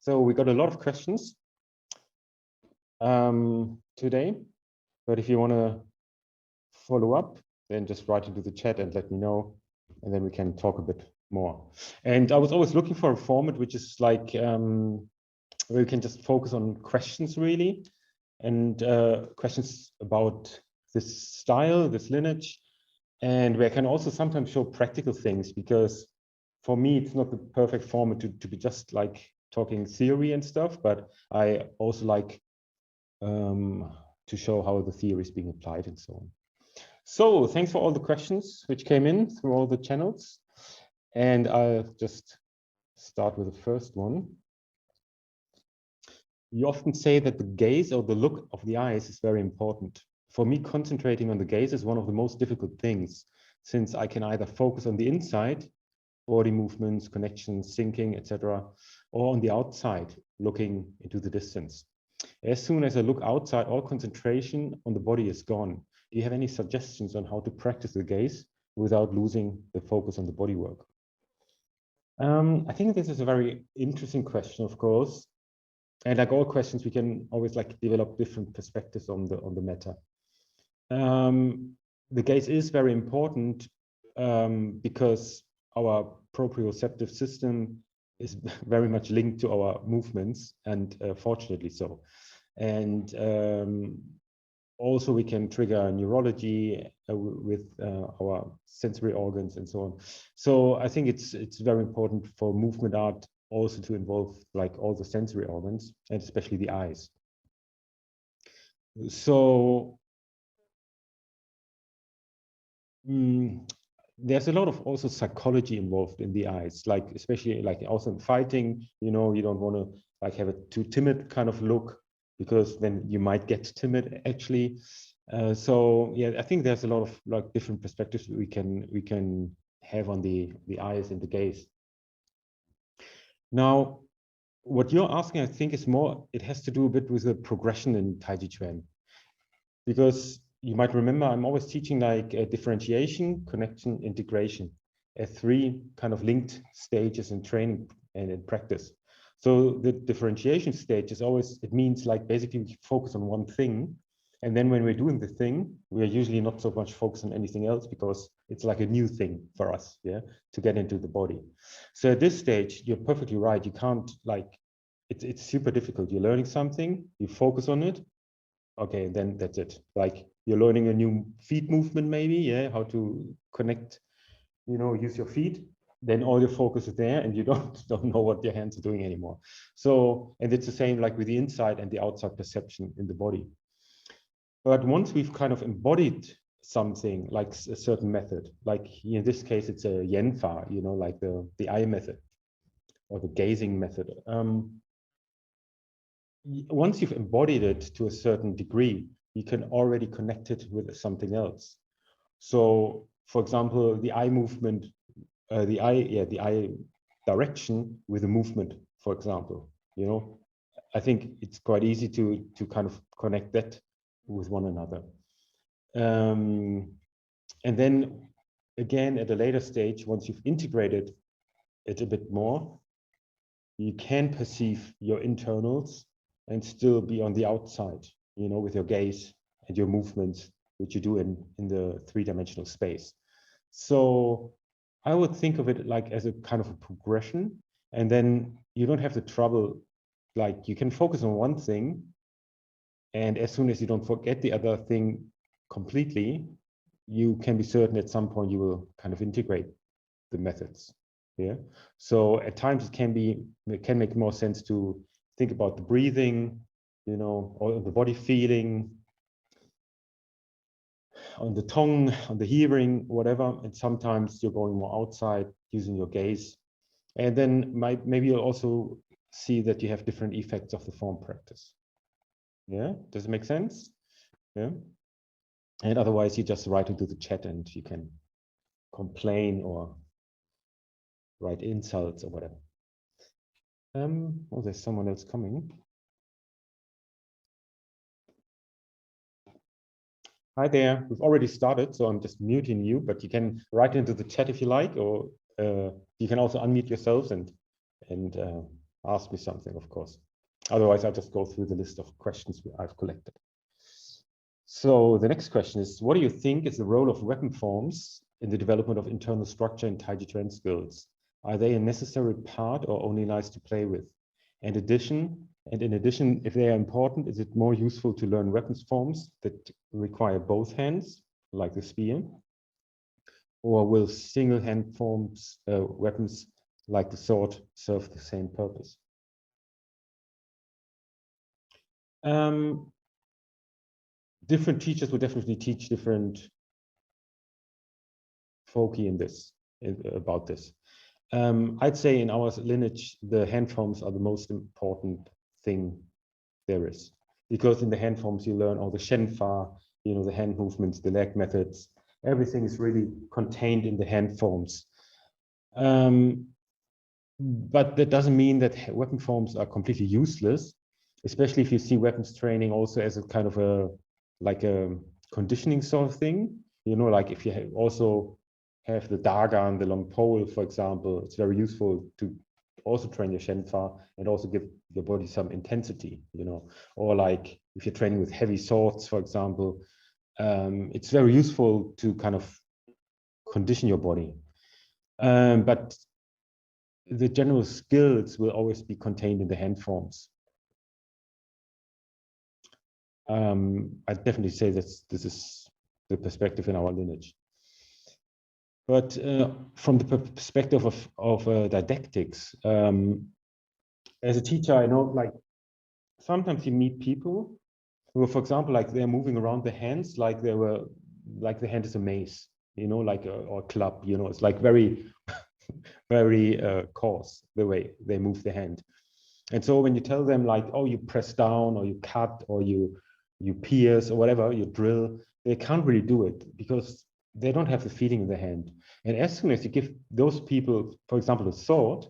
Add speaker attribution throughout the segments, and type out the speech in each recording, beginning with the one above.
Speaker 1: So we got a lot of questions today, but if you want to follow up, then just write into the chat and let me know, and then we can talk a bit more. And I was always looking for a format which is like where you can just focus on questions really, and questions about this style, this lineage, and where I can also sometimes show practical things, because for me it's not the perfect format to be just like talking theory and stuff, but I also like to show how the theory is being applied and so on. So thanks for all the questions which came in through all the channels. And I'll just start with the first one. You often say that the gaze or the look of the eyes is very important. For me, concentrating on the gaze is one of the most difficult things, since I can either focus on the inside, body movements, connections, syncing, etc., or on the outside, looking into the distance. As soon as I look outside, all concentration on the body is gone. Do you have any suggestions on how to practice the gaze without losing the focus on the body work? I think this is a very interesting question, of course. And like all questions, we can always like develop different perspectives on the matter. The gaze is very important because our proprioceptive system is very much linked to our movements, and fortunately so. And also we can trigger neurology with our sensory organs and so on. So I think it's very important for movement art also to involve like all the sensory organs, and especially the eyes. So there's a lot of also psychology involved in the eyes, like especially like also in fighting, you know, you don't want to like have a too timid kind of look, because then you might get timid actually. So yeah, I think there's a lot of like different perspectives we can have on the eyes and the gaze. Now, what you're asking, I think, is more, it has to do a bit with the progression in Taijiquan, because you might remember I'm always teaching like differentiation, connection, integration as three kind of linked stages in training and in practice. So the differentiation stage is always, it means like basically we focus on one thing. And then when we're doing the thing, we are usually not so much focused on anything else, because it's like a new thing for us, yeah, to get into the body. So at this stage, you're perfectly right. You can't like, it's super difficult. You're learning something, you focus on it. Okay, then that's it. Like you're learning a new feet movement, maybe, yeah, how to connect, you know, use your feet. Then all your focus is there, and you don't know what your hands are doing anymore. So, and it's the same like with the inside and the outside perception in the body. But once we've kind of embodied something like a certain method, like in this case, it's a Yenfa, you know, like the eye method or the gazing method. Once you've embodied it to a certain degree, you can already connect it with something else. So, for example, the eye movement, the eye direction with a movement, for example, you know, I think it's quite easy to kind of connect that with one another. And then again, at a later stage, once you've integrated it a bit more, you can perceive your internals and still be on the outside, you know, with your gaze and your movements, which you do in the three-dimensional space. So I would think of it like as a kind of a progression, and then you don't have the trouble, like you can focus on one thing, and as soon as you don't forget the other thing completely, you can be certain at some point you will kind of integrate the methods. Yeah. So at times it can make more sense to think about the breathing, you know, or the body feeling, on the tongue, on the hearing, whatever. And sometimes you're going more outside using your gaze. And then maybe you'll also see that you have different effects of the form practice. Yeah, does it make sense? Yeah. And otherwise you just write into the chat and you can complain or write insults or whatever. Oh, there's someone else coming. Hi there, we've already started, so I'm just muting you, but you can write into the chat if you like, or you can also unmute yourselves and ask me something, of course. Otherwise, I'll just go through the list of questions I've collected. So the next question is, what do you think is the role of weapon forms in the development of internal structure in Taijiquan skills? Are they a necessary part or only nice to play with? And in addition, if they are important, is it more useful to learn weapons forms that require both hands, like the spear? Or will single hand forms, weapons like the sword, serve the same purpose? Different teachers will definitely teach different folky in this, about this. I'd say in our lineage, the hand forms are the most important thing there is, because in the hand forms you learn all the shenfa, you know, the hand movements, the leg methods. Everything is really contained in the hand forms. But that doesn't mean that weapon forms are completely useless, especially if you see weapons training also as a kind of a conditioning sort of thing. You know, like if you also have the daga and the long pole, for example, it's very useful to also train your shenfa and also give your body some intensity, you know. Or like if you're training with heavy swords, for example, it's very useful to kind of condition your body. But the general skills will always be contained in the hand forms. I definitely say that this is the perspective in our lineage. But from the perspective of didactics, as a teacher, I know, like, sometimes you meet people who, for example, like they're moving around the hands like they were, like the hand is a mace, you know, like or a club, you know, it's like very, very coarse the way they move the hand. And so when you tell them like, oh, you press down or you cut or you pierce or whatever, you drill, they can't really do it because they don't have the feeling in the hand. And as soon as you give those people, for example, a sword,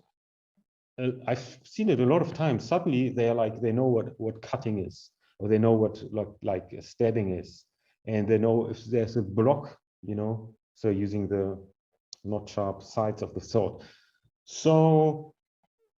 Speaker 1: I've seen it a lot of times. Suddenly they're like, they know what cutting is, or they know what like stabbing is, and they know if there's a block, you know, so using the not sharp sides of the sword. So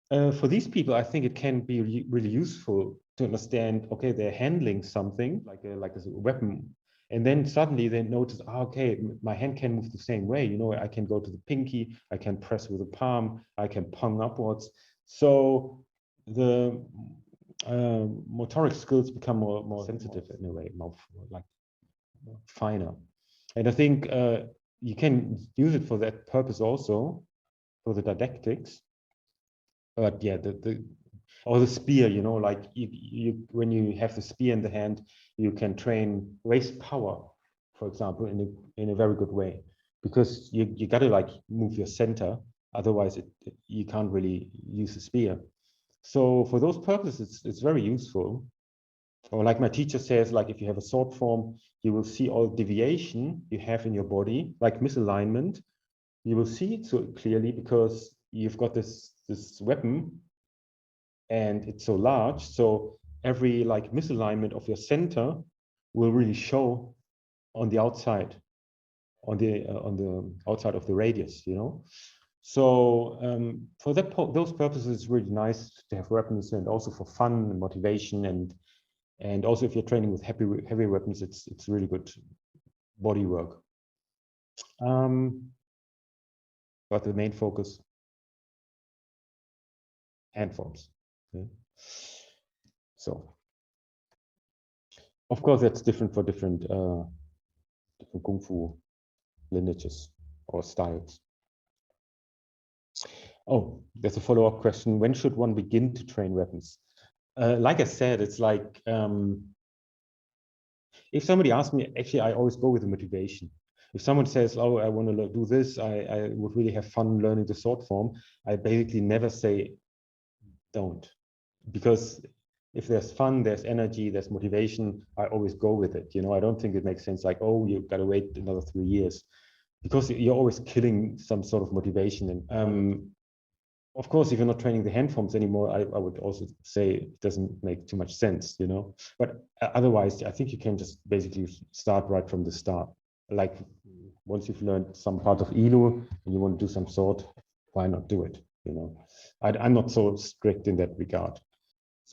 Speaker 1: for these people, I think it can be really useful to understand, okay, they're handling something like a weapon. And then suddenly they notice, okay, my hand can move the same way. You know, I can go to the pinky, I can press with the palm, I can pong upwards. So the motoric skills become more sensitive in a way, more like finer. And I think you can use it for that purpose also, for the didactics. But yeah, or the spear, you know, like you when you have the spear in the hand, you can train waist power, for example, in a very good way, because you got to like move your center, otherwise you can't really use the spear. So for those purposes, it's very useful. Or like my teacher says, like if you have a sword form, you will see all deviation you have in your body, like misalignment. You will see it so clearly because you've got this weapon and it's so large, so every like misalignment of your center will really show on the outside, on the outside of the radius, you know. So for those purposes, it's really nice to have weapons, and also for fun and motivation, and also if you're training with heavy weapons, it's really good body work. But the main focus, hand forms. Okay. So, of course, that's different for different Kung Fu lineages or styles. Oh, there's a follow-up question. When should one begin to train weapons? Like I said, it's like, if somebody asks me, actually, I always go with the motivation. If someone says, oh, I want to do this, I would really have fun learning the sword form, I basically never say don't. Because if there's fun, there's energy, there's motivation, I always go with it. You know, I don't think it makes sense like, oh, you've got to wait another 3 years, because you're always killing some sort of motivation. And of course, if you're not training the hand forms anymore, I would also say it doesn't make too much sense, you know. But otherwise, I think you can just basically start right from the start. Like once you've learned some part of Ilu and you want to do some sword, why not do it? you know. I'm not so strict in that regard.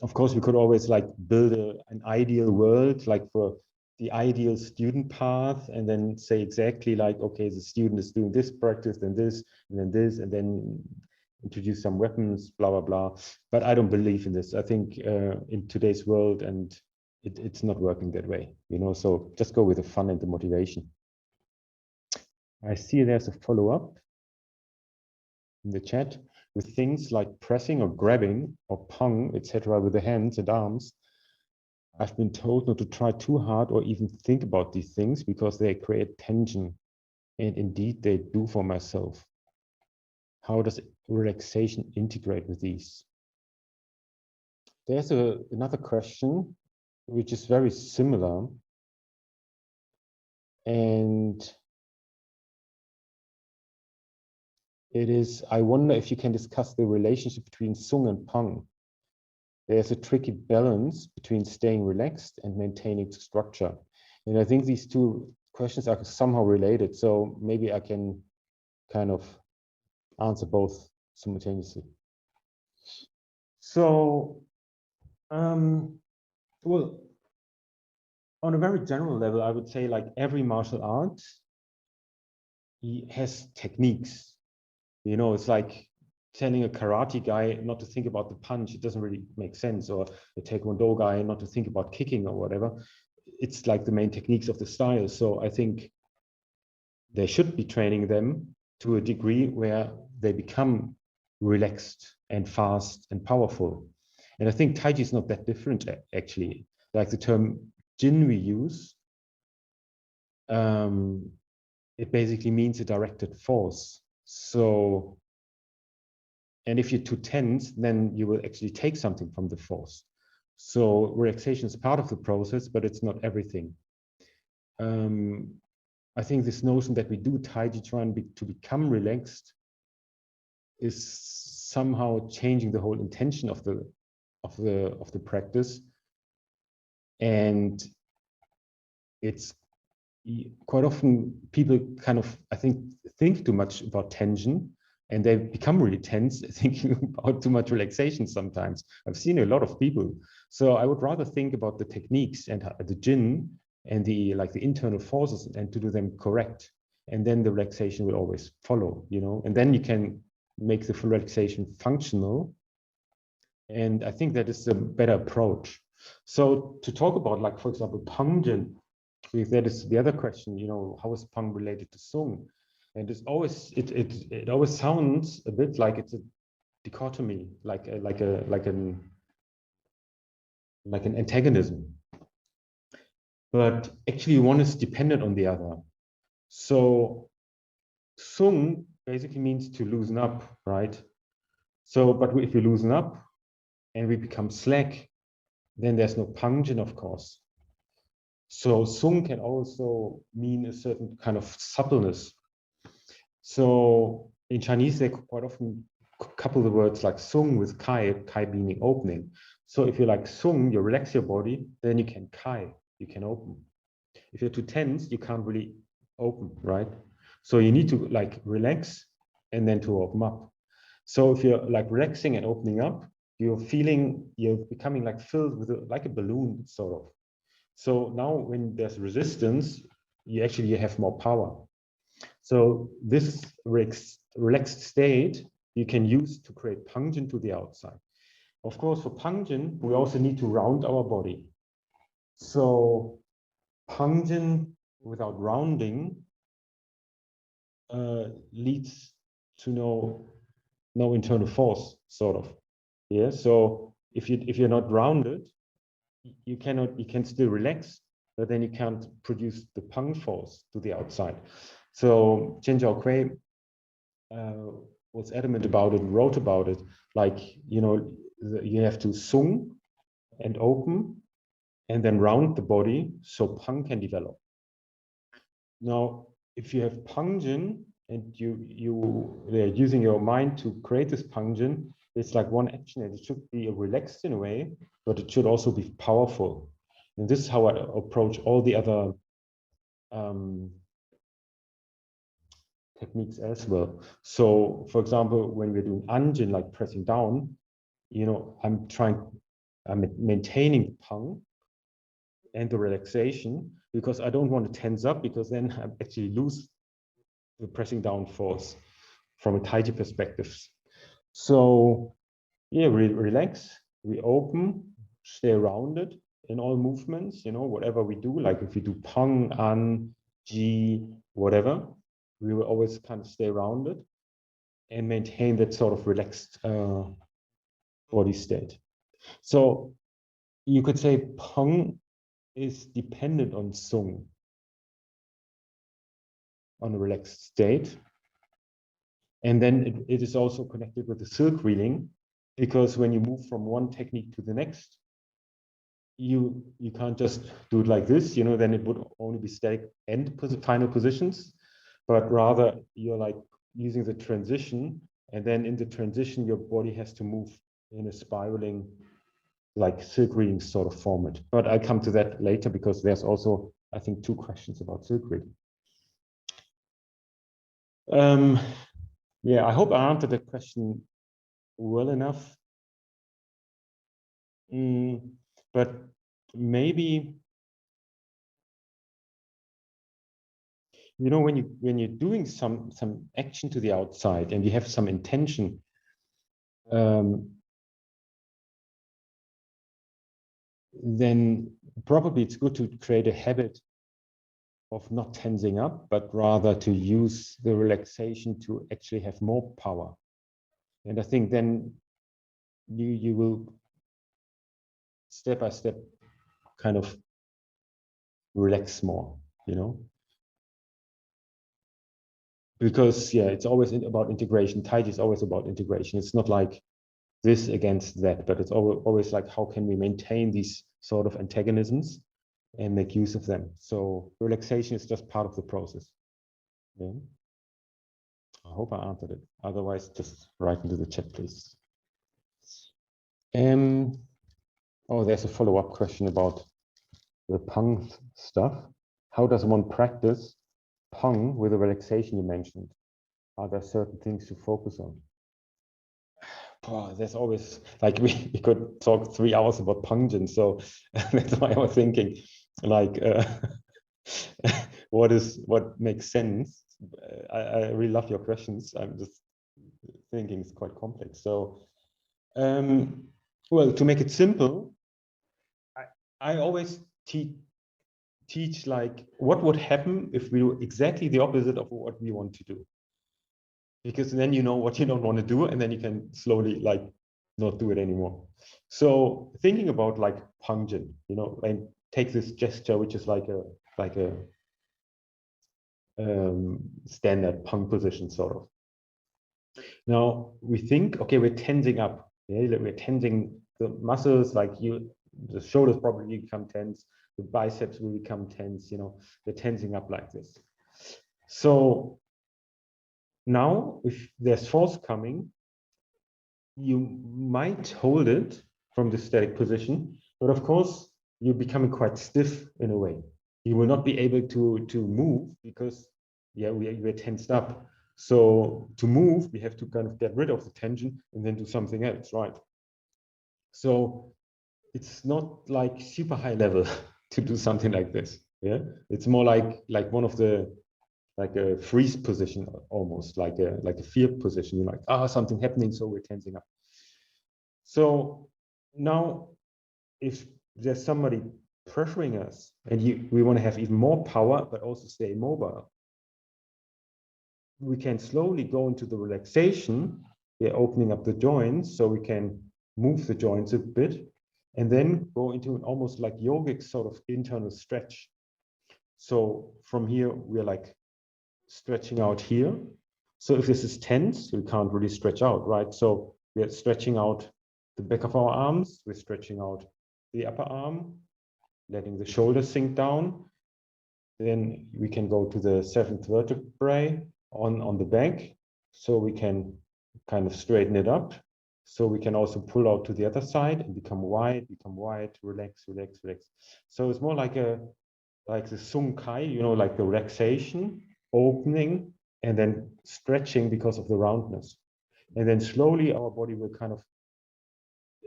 Speaker 1: Of course, we could always like build an ideal world, like for the ideal student path, and then say exactly like, okay, the student is doing this practice, then this, and then this, and then introduce some weapons, blah, blah, blah. But I don't believe in this. I think in today's world, and it's not working that way, you know, so just go with the fun and the motivation. I see there's a follow-up in the chat with things like pressing or grabbing or peng, etc., with the hands and arms. I've been told not to try too hard or even think about these things because they create tension. And indeed, they do for myself. How does relaxation integrate with these? There's another question, which is very similar. And it is, I wonder if you can discuss the relationship between Sung and Peng. There's a tricky balance between staying relaxed and maintaining structure. And I think these two questions are somehow related. So maybe I can kind of answer both simultaneously. So, well, on a very general level, I would say like every martial art has techniques. You know, it's like telling a karate guy not to think about the punch. It doesn't really make sense. Or a taekwondo guy not to think about kicking or whatever. It's like the main techniques of the style. So I think they should be training them to a degree where they become relaxed and fast and powerful. And I think Taichi is not that different, actually. Like the term Jin we use, it basically means a directed force. So, and if you're too tense, then you will actually take something from the force. So relaxation is part of the process, but it's not everything. I think this notion that we do Taijiquan to become relaxed is somehow changing the whole intention of the practice, and it's quite often people kind of, I think too much about tension, and they become really tense thinking about too much relaxation sometimes. I've seen a lot of people. So I would rather think about the techniques and the Jin and the internal forces and to do them correct. And then the relaxation will always follow, you know, and then you can make the relaxation functional. And I think that is a better approach. So to talk about, like, for example, Pangjin, if that is the other question, you know, how is Peng related to Sung? And it's always, it always sounds a bit like it's a dichotomy, like an antagonism. But actually one is dependent on the other. So Sung basically means to loosen up, right? So, but if we loosen up and we become slack, then there's no Pangjin, of course. So Sung can also mean a certain kind of suppleness. So in Chinese, they quite often couple the words like Sung with Kai, Kai meaning opening. So if you like Sung, you relax your body, then you can Kai, you can open. If you're too tense, you can't really open, right? So you need to like relax and then to open up. So if you're like relaxing and opening up, you're becoming like filled with like a balloon, sort of. So now when there's resistance, you actually have more power. So this relaxed state you can use to create Pangjin to the outside. Of course, for Pangjin, we also need to round our body. So Pangjin without rounding leads to no internal force, sort of. Yeah. So if you're not rounded, you can still relax, but then you can't produce the Peng force to the outside. So Chen Taijiquan was adamant about it, wrote about it, like, you know, you have to Sung and open and then round the body so Peng can develop. Now, if you have Pangjin and they're using your mind to create this Pangjin, it's like one action, and it should be relaxed in a way, but it should also be powerful. And this is how I approach all the other techniques as well. So, for example, when we're doing anjin, like pressing down, I'm maintaining peng and the relaxation because I don't want to tense up because then I actually lose the pressing down force from a Taichi perspective. So yeah, we relax, we open, stay rounded in all movements, whatever we do, like if we do peng, an, ji, whatever, we will always kind of stay rounded and maintain that sort of relaxed body state. So you could say peng is dependent on sung, on a relaxed state. And then it is also connected with the silk reeling, because when you move from one technique to the next, you can't just do it like this, then it would only be static end final positions, but rather you're like using the transition, and then in the transition, your body has to move in a spiraling, like silk reading sort of format. But I'll come to that later because there's also, I think, 2 questions about silk reading. Yeah, I hope I answered the question well enough. But maybe, when you're doing some action to the outside and you have some intention, then probably it's good to create a habit of not tensing up, but rather to use the relaxation to actually have more power. And I think then you will step by step kind of relax more, because yeah, it's always about integration. Taichi is always about integration. It's not like this against that, but it's always like, how can we maintain these sort of antagonisms and make use of them? So relaxation is just part of the process. Yeah. I hope I answered it. Otherwise, just write into the chat, please. Oh, there's a follow-up question about the peng stuff. How does one practice peng with the relaxation you mentioned? Are there certain things to focus on? Oh, there's always, like, we could talk 3 hours about pungent, so that's why I was thinking, like, what makes sense. I really love your questions. I'm just thinking it's quite complex. So, well, to make it simple, I always teach like what would happen if we do exactly the opposite of what we want to do, because then you know what you don't want to do, and then you can slowly like not do it anymore. So thinking about like pungent, like take this gesture, which is like a standard pung position sort of. Now we think, okay, we're tensing up. Yeah, we're tensing the muscles, like the shoulders probably become tense, the biceps will become tense. We're tensing up like this. So now, if there's force coming, you might hold it from the static position, but of course, you're becoming quite stiff in a way. You will not be able to move because, yeah, we're tensed up. So to move, we have to kind of get rid of the tension and then do something else, right? So it's not like super high level to do something like this. Yeah, it's more like one of the, like a freeze position, almost like a fear position. You're like, something happening, so we're tensing up. So now, if there's somebody pressuring us and we want to have even more power, but also stay mobile, we can slowly go into the relaxation. We're opening up the joints so we can move the joints a bit, and then go into an almost like yogic sort of internal stretch. So from here, we're like stretching out here. So if this is tense, we can't really stretch out, right? So we're stretching out the back of our arms, we're stretching out the upper arm, letting the shoulders sink down. Then we can go to the 7th vertebrae on the back, so we can kind of straighten it up. So we can also pull out to the other side and become wide, relax, relax, relax. So it's more like the Sung Kai, like the relaxation, opening, and then stretching because of the roundness. And then slowly our body will kind of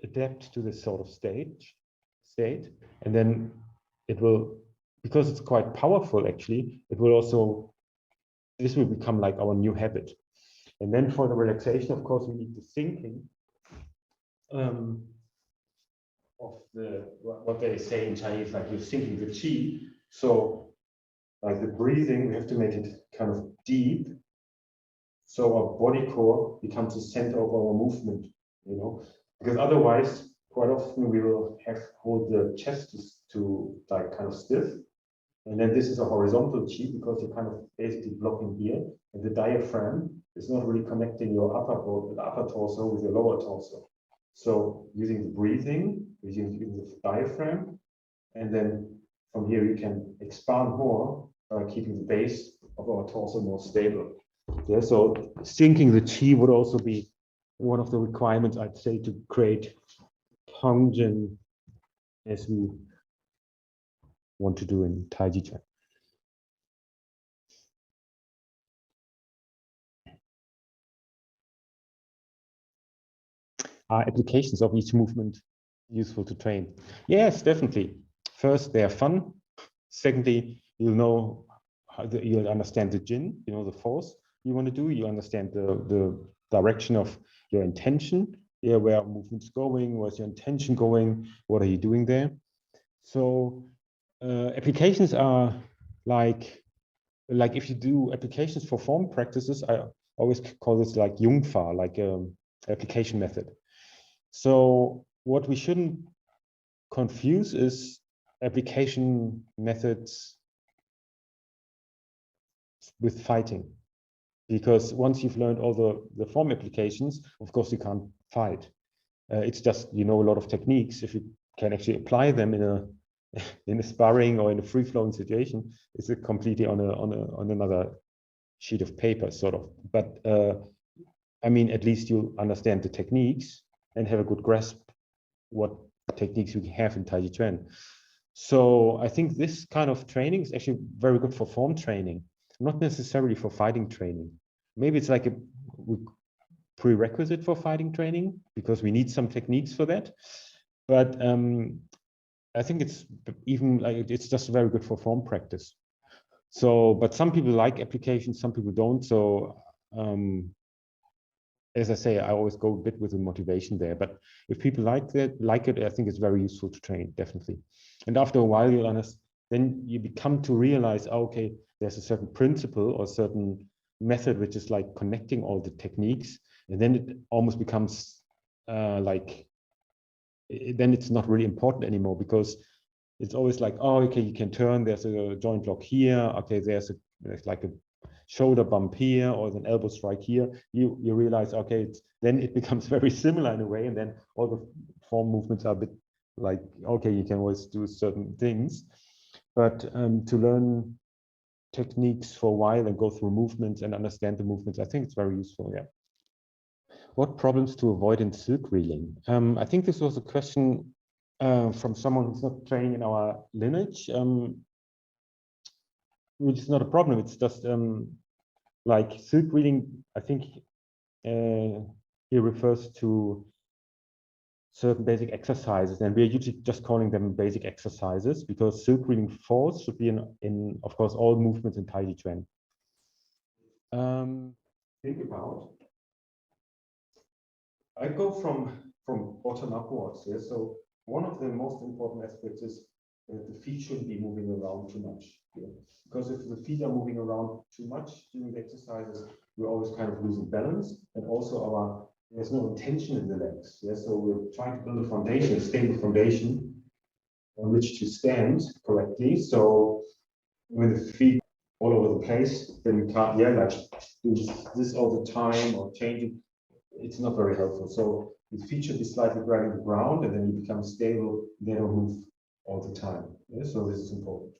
Speaker 1: adapt to this sort of state. And then it will, because it's quite powerful actually, it will also, this will become like our new habit. And then for the relaxation, of course, we need the thinking of the, what they say in Chinese, like you're thinking the qi. So like the breathing, we have to make it kind of deep. So our body core becomes the center of our movement, you know, because otherwise, quite often we will have hold the chest to like kind of stiff. And then this is a horizontal chi because you're kind of basically blocking here. And the diaphragm is not really connecting your upper torso with your lower torso. So using the breathing, using the diaphragm, and then from here you can expand more, keeping the base of our torso more stable. Yeah, so syncing the chi would also be one of the requirements, I'd say, to create peng as we want to do in Taijiquan. Are applications of each movement useful to train? Yes, definitely. First, they are fun. Secondly, you'll know you'll understand the jin, you know, the force you want to do. You understand the direction of your intention. Yeah, where are movements going? Where's your intention going? What are you doing there? So applications are like if you do applications for form practices, I always call this like Jungfa, like application method. So what we shouldn't confuse is application methods with fighting, because once you've learned all the form applications, of course you can't fight. It's just, you know, a lot of techniques. If you can actually apply them in a sparring or in a free-flowing situation, it's a completely on another sheet of paper, sort of. But I mean, at least you understand the techniques and have a good grasp what techniques you have in Taijiquan. So I think this kind of training is actually very good for form training, not necessarily for fighting training. Maybe it's like a prerequisite for fighting training because we need some techniques for that. But I think it's even like it's just very good for form practice. So, but some people like applications, some people don't. So as I say, I always go a bit with the motivation there. But if people like it, I think it's very useful to train, definitely. And after a while, you'll understand, then you become to realize, oh, okay, there's a certain principle or certain method which is like connecting all the techniques, and then it almost becomes then it's not really important anymore, because it's always like, oh, okay, you can turn. There's a joint lock here. Okay, there's like a shoulder bump here or an elbow strike here. You realize, okay, then it becomes very similar in a way, and then all the form movements are a bit like, okay, you can always do certain things, but to learn techniques for a while and go through movements and understand the movements, I think it's very useful. Yeah. What problems to avoid in silk reeling? I think this was a question from someone who's not training in our lineage, which is not a problem. It's just like silk reeling, I think he refers to certain basic exercises, and we're usually just calling them basic exercises because silk reeling force should be in of course, all movements in Taijiquan. Think about, I go from bottom upwards. Yeah? So one of the most important aspects is the feet shouldn't be moving around too much. Yeah? Because if the feet are moving around too much during the exercises, we're always kind of losing balance, and also there's no tension in the legs. Yeah? So we're trying to build a foundation, a stable foundation on which to stand correctly. So when the feet all over the place, then we can't, like do this all the time or change it. It's not very helpful. So the feet should be slightly grabbing the ground, and then you become stable. They don't move all the time. Yeah? So this is important.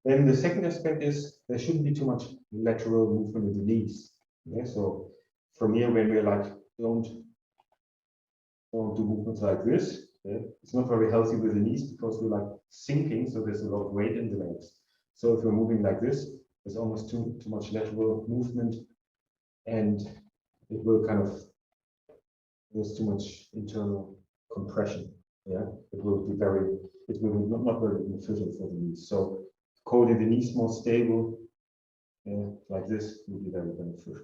Speaker 1: Then the second aspect is there shouldn't be too much lateral movement in the knees. Yeah? So from here, when we're like don't do movements like this, yeah? It's not very healthy with the knees because we're like sinking. So there's a lot of weight in the legs. So if we're moving like this, There's almost too much lateral movement, and it will kind of, there's too much internal compression. Yeah, it will be not very beneficial for the knees. So holding the knees more stable, like this, will be very beneficial.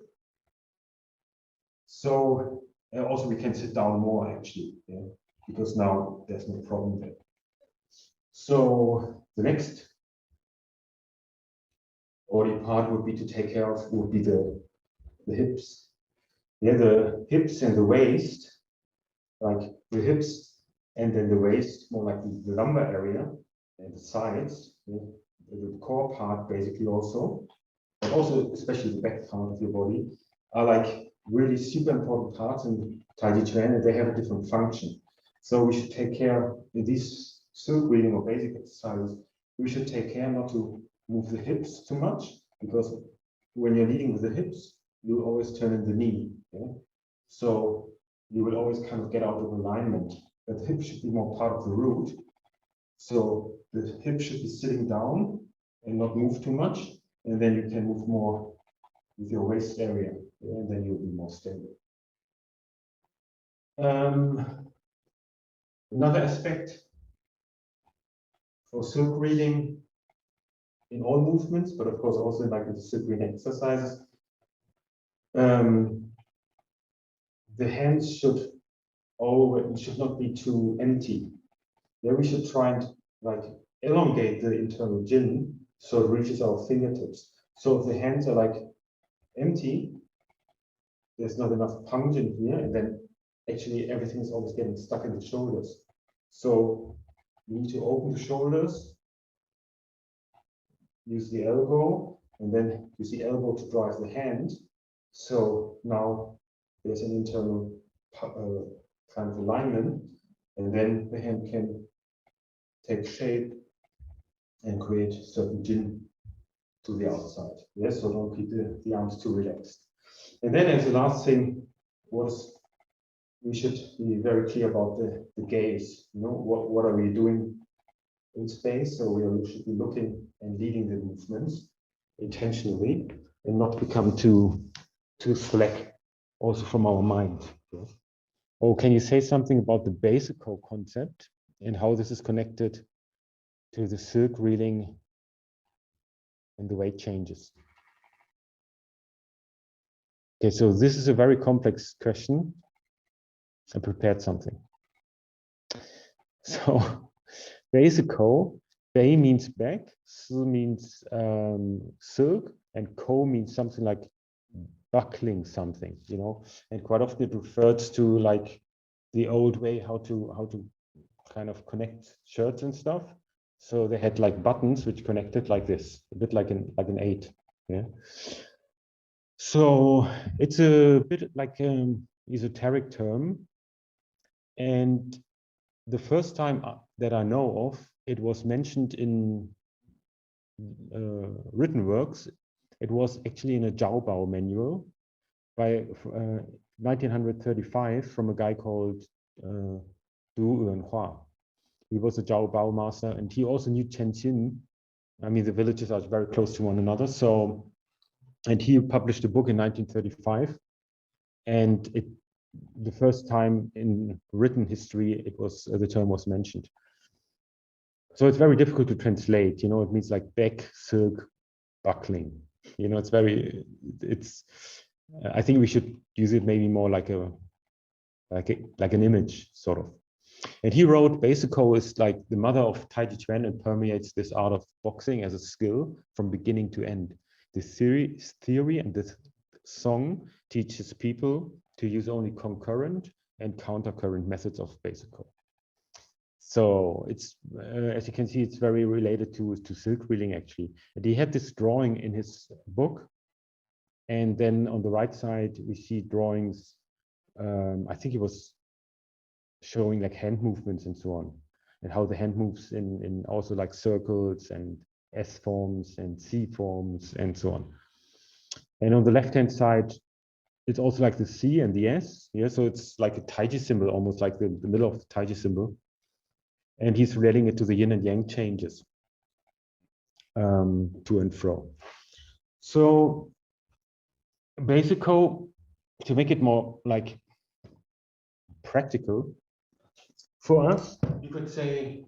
Speaker 1: So also we can sit down more actually, yeah, because now there's no problem there. So the next body part would be to take care of would be the hips. Yeah, the hips and the waist, like the hips and then the waist, more like the lumbar area and the sides, yeah, the core part basically also, but also especially the back part of your body, are like really super important parts in Taijiquan, and they have a different function. So we should take care in these silk reading or basic exercises, we should take care not to move the hips too much, because when you're leading with the hips, you always turn in the knee. Yeah? So you will always kind of get out of alignment. But the hip should be more part of the root. So the hip should be sitting down and not move too much. And then you can move more with your waist area, yeah? And then you'll be more stable. Another aspect for silk reading in all movements, but of course also like in the silk reading exercises, the hands should not be too empty. Yeah, we should try and like elongate the internal jin so it reaches our fingertips. So if the hands are like empty, there's not enough punch in here, and then actually everything is always getting stuck in the shoulders. So you need to open the shoulders, use the elbow, and then use the elbow to drive the hand. So now there's an internal kind of alignment, and then the hand can take shape and create certain jin to the outside. Yes, so don't keep the arms too relaxed. And then as the last thing, we should be very clear about the gaze. You know, what are we doing in space? So we should be looking and leading the movements intentionally and not become too slack also from our mind. Yes. Oh, can you say something about the beisikou concept and how this is connected to the silk reeling and the weight changes? Okay, so this is a very complex question. I prepared something. So beisikou, bei means back, si means silk, and ko means something like buckling something, you know, and quite often it refers to like the old way how to kind of connect shirts and stuff. So they had like buttons which connected like this, a bit like an 8. Yeah. So it's a bit like an esoteric term, and the first time that I know of, it was mentioned in written works. It was actually in a Jiaobao manual by 1935 from a guy called Du Yuanhua. He was a Jiaobao master, and he also knew Chen-Stil. I mean, the villages are very close to one another. So, and he published a book in 1935, and the first time in written history it was the term was mentioned. So it's very difficult to translate. You know, it means like back, silk, buckling. You know, I think we should use it maybe more like an image sort of. And he wrote, beisikou is like the mother of Taijiquan and permeates this art of boxing as a skill from beginning to end. The theory and this song teaches people to use only concurrent and countercurrent methods of beisikou. So it's, as you can see, it's very related to silk reeling actually. And he had this drawing in his book. And then on the right side, we see drawings. I think he was showing like hand movements and so on, and how the hand moves in also like circles and S forms and C forms and so on. And on the left-hand side, it's also like the C and the S. Yeah, so it's like a Taichi symbol, almost like the middle of the Taichi symbol. And he's relating it to the yin and yang changes to and fro. So beisikou, to make it more like practical for us, you could say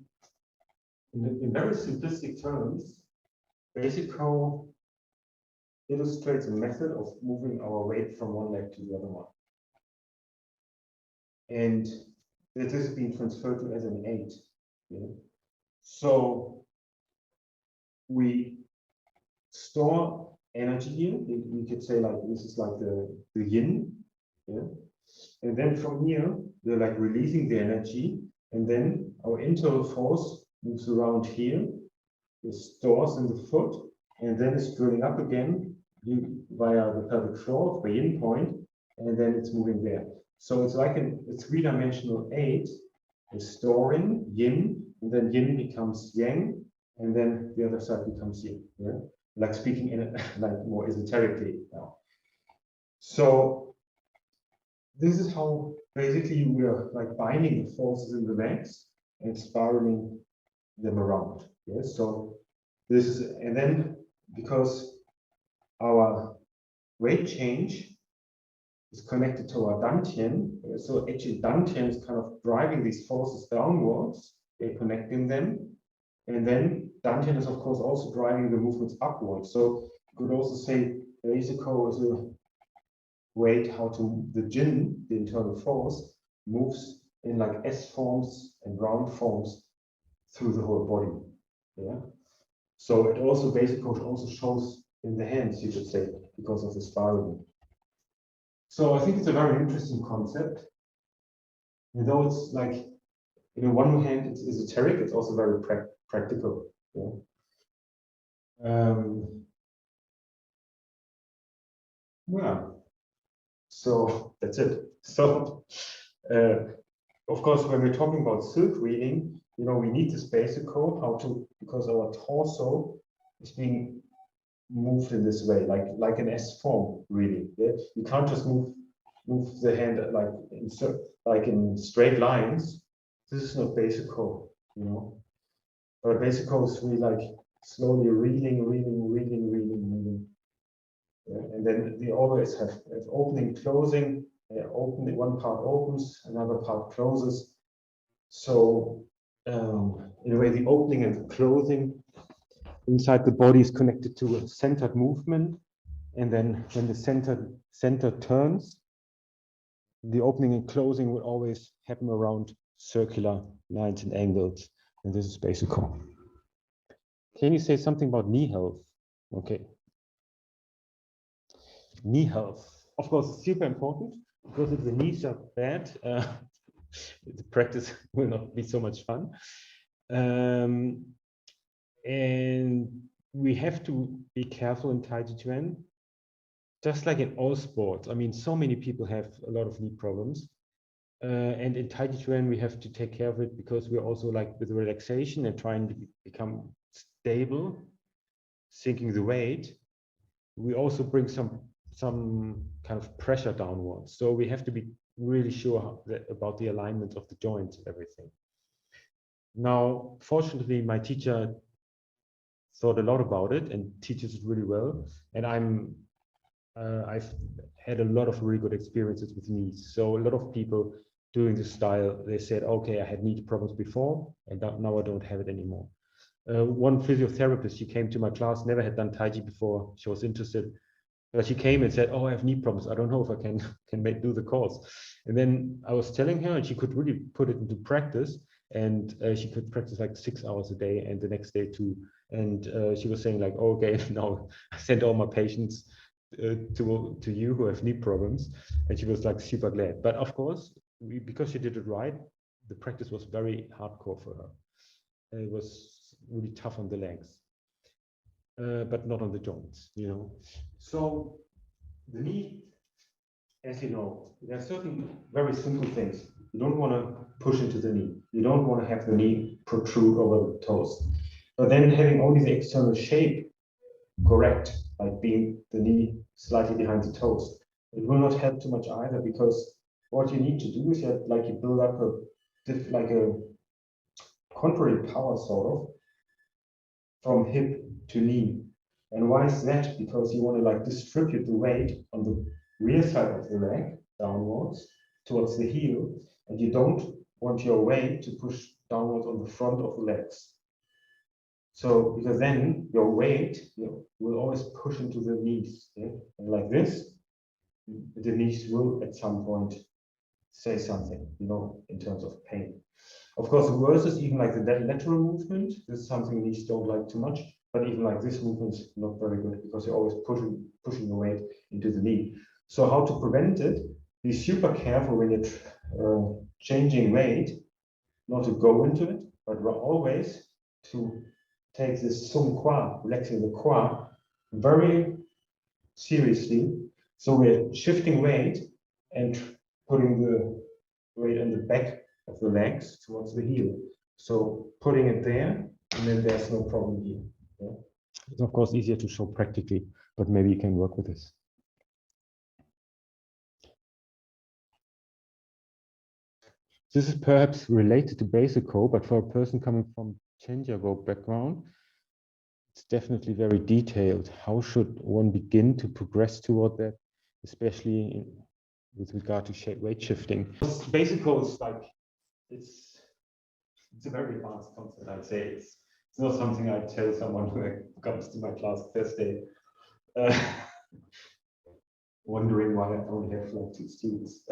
Speaker 1: in very simplistic terms, beisikou illustrates a method of moving our weight from one leg to the other one. And this is being transferred to as an 8. Yeah? So we store energy here. We could say like this is like the yin. Yeah? And then from here, we're like releasing the energy. And then our internal force moves around here. It stores in the foot. And then it's drilling up again via the pelvic floor, the yin point. And then it's moving there. So it's like a 3-dimensional 8 is storing yin, and then yin becomes yang, and then the other side becomes yin. Yeah? Like speaking in a, like more esoterically now. So this is how basically we are like binding the forces in the legs and spiraling them around. Yeah? So this is, and then because our weight change is connected to our dantian. So actually dantian is kind of driving these forces downwards, they're connecting them. And then dantian is of course also driving the movements upwards. So you could also say beisikou is a weight how to the jin, the internal force, moves in like S forms and round forms through the whole body. Yeah. So it also beisikou also shows in the hands, you could say, because of the spiraling. So I think it's a very interesting concept. You know, it's like, you know, one hand it's esoteric, it's also very practical. Yeah. Yeah. So that's it. So, of course, when we're talking about silk reading, you know, we need this beisikou, how to, because our torso is being moved in this way, like an S form, really. Yeah? You can't just move the hand like in straight lines. This is not beisikou, you know. But beisikou is really like slowly reading. Yeah? And then they always have opening, closing. Open, one part opens, another part closes. So in a way, the opening and the closing inside the body is connected to a centered movement. And then when the center turns, the opening and closing will always happen around circular lines and angles. And this is beisikou. Can you say something about knee health? Okay. Knee health. Of course, super important because if the knees are bad, the practice will not be so much fun. And we have to be careful in Taijiquan, just like in all sports. I mean, so many people have a lot of knee problems. And in Taijiquan, we have to take care of it because we're also like with relaxation and trying to become stable, sinking the weight. We also bring some kind of pressure downwards. So we have to be really sure about the alignment of the joints and everything. Now, fortunately, my teacher thought a lot about it and teaches it really well. And I've had a lot of really good experiences with knees. So a lot of people doing this style, they said, okay, I had knee problems before, and now I don't have it anymore. One physiotherapist, she came to my class, never had done Taichi before. She was interested. But she came and said, oh, I have knee problems. I don't know if I can do the course. And then I was telling her, and she could really put it into practice. And she could practice like 6 hours a day and the next day too. And she was saying like, oh, okay, now I send all my patients to you who have knee problems. And she was like super glad. But of course, because she did it right, the practice was very hardcore for her. It was really tough on the legs. But not on the joints, you know. So the knee, as you know, there are certain very simple things. You don't want to push into the knee. You don't want to have the knee protrude over the toes. But then having only the external shape correct, like being the knee slightly behind the toes, it will not help too much either, because what you need to do is you build up a contrary power sort of from hip to knee. And why is that? Because you want to like distribute the weight on the rear side of the leg downwards towards the heel, and you don't want your weight to push downwards on the front of the legs. So because then your weight will always push into the knees, yeah? And like this, the knees will at some point say something, in terms of pain. Of course, the worst is even like the lateral movement. This is something knees don't like too much, but even like this movement is not very good because you're always pushing the weight into the knee. So how to prevent it? Be super careful when you're changing weight, not to go into it, but always to take this sung qua, relaxing the qua, very seriously. So we're shifting weight and putting the weight on the back of the legs towards the heel. So putting it there, and then there's no problem here. Yeah? It's of course easier to show practically, but maybe you can work with this. This is perhaps related to beisikou, but for a person coming from Chen Taijiquan background, it's definitely very detailed. How should one begin to progress toward that, especially with regard to weight shifting? Beisikou is like, it's a very advanced concept, I'd say. It's not something I'd tell someone who comes to my class Thursday, wondering why I only have like 2 students.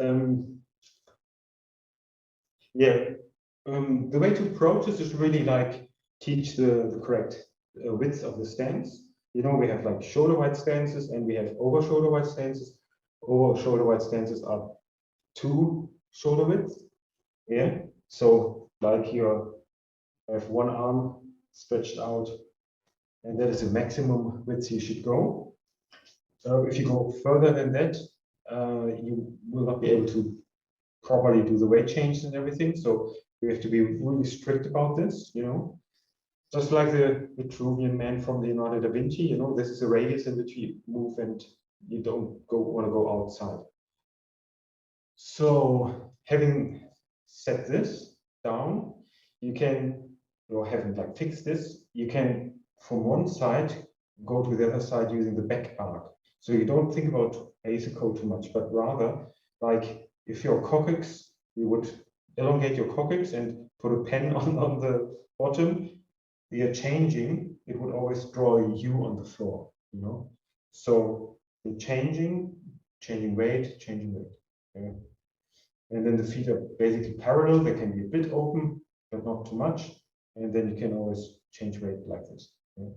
Speaker 1: The way to approach this is really like teach the correct width of the stance. We have like shoulder wide stances and we have over shoulder wide stances. Over shoulder wide stances are 2 shoulder widths. Yeah. So like you have one arm stretched out, and that is the maximum width you should go. If you go further than that, you will not be able to properly do the weight change and everything. So we have to be really strict about this, Just like the Vitruvian man from Leonardo da Vinci, this is a radius in which you move and you don't want to go outside. So having set this down, you can, having like fixed this, you can from one side go to the other side using the back arc. So you don't think about beisikou too much, but rather like if your coccyx, you would elongate your coccyx and put a pen on the bottom. You're changing, it would always draw you on the floor, So the changing weight, changing weight. Okay? And then the feet are basically parallel. They can be a bit open, but not too much. And then you can always change weight like this. Okay?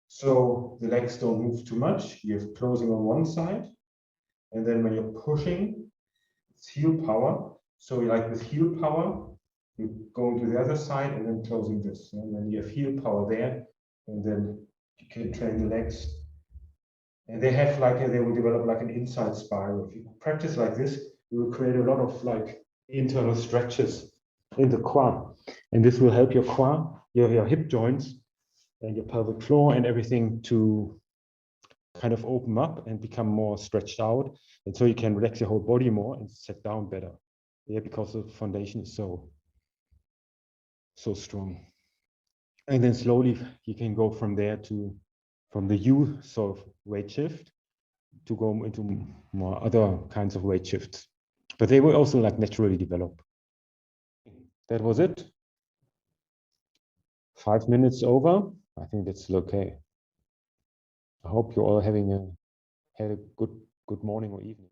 Speaker 1: So the legs don't move too much. You have closing on one side. And then when you're pushing, it's heel power. So like with heel power, you're going to the other side and then closing this. And then you have heel power there. And then you can train the legs. And they have they will develop like an inside spiral. If you practice like this, you will create a lot of like internal stretches in the qua. And this will help your qua, your hip joints and your pelvic floor and everything to kind of open up and become more stretched out. And so you can relax your whole body more and sit down better. Yeah, because the foundation is so strong. And then slowly you can go from there from the U sort of weight shift to go into more other kinds of weight shifts. But they will also like naturally develop. That was it. 5 minutes over. I think that's still okay. I hope you're all had a good morning or evening.